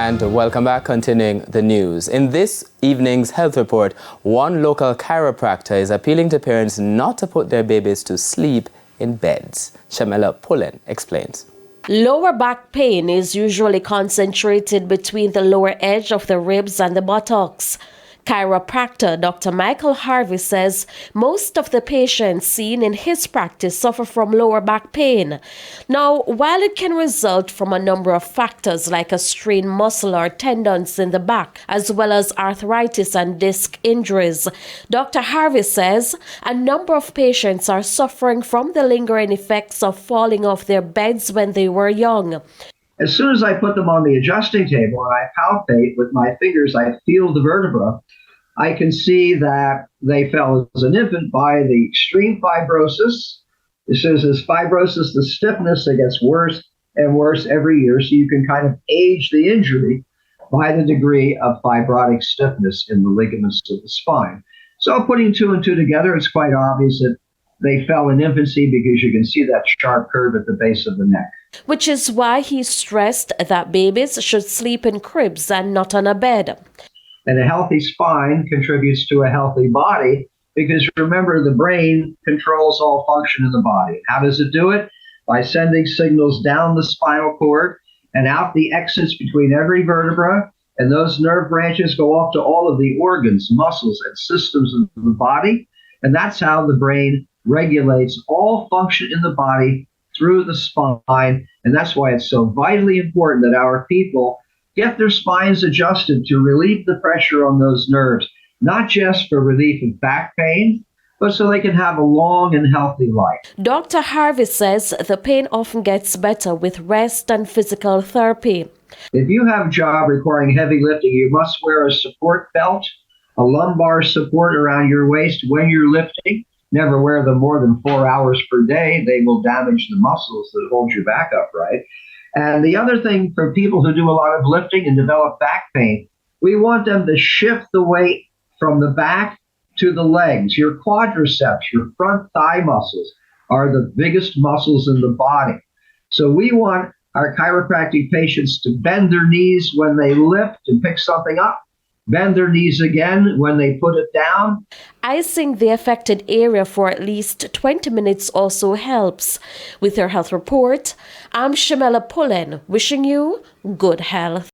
And welcome back, continuing the news. In this evening's health report, one local chiropractor is appealing to parents not to put their babies to sleep in beds. Shamela Pullen explains. Lower back pain is usually concentrated between the lower edge of the ribs and the buttocks. Chiropractor Dr. Michael Harvey says most of the patients seen in his practice suffer from lower back pain. Now, while it can result from a number of factors like a strained muscle or tendons in the back, as well as arthritis and disc injuries, Dr. Harvey says a number of patients are suffering from the lingering effects of falling off their beds when they were young. As soon as I put them on the adjusting table and I palpate with my fingers, I feel the vertebra, I can see that they fell as an infant by the extreme fibrosis. This is as fibrosis, the stiffness that gets worse and worse every year. So you can kind of age the injury by the degree of fibrotic stiffness in the ligaments of the spine. So putting two and two together, it's quite obvious that they fell in infancy because you can see that sharp curve at the base of the neck. Which is why he stressed that babies should sleep in cribs and not on a bed. And a healthy spine contributes to a healthy body because remember, the brain controls all function in the body. How does it do it? By sending signals down the spinal cord and out the exits between every vertebra. And those nerve branches go off to all of the organs, muscles, and systems of the body. And that's how the brain regulates all function in the body through the spine. And that's why it's so vitally important that our people get their spines adjusted to relieve the pressure on those nerves, not just for relief of back pain, but so they can have a long and healthy life. Dr. Harvey says the pain often gets better with rest and physical therapy. If you have a job requiring heavy lifting, you must wear a support belt, a lumbar support around your waist when you're lifting. Never wear them more than 4 hours per day. They will damage the muscles that hold your back upright. And the other thing for people who do a lot of lifting and develop back pain, we want them to shift the weight from the back to the legs. Your quadriceps, your front thigh muscles are the biggest muscles in the body. So we want our chiropractic patients to bend their knees when they lift and pick something up, bend their knees again when they put it down. Icing the affected area for at least 20 minutes also helps. With your health report, I'm Shamela Pullen, wishing you good health.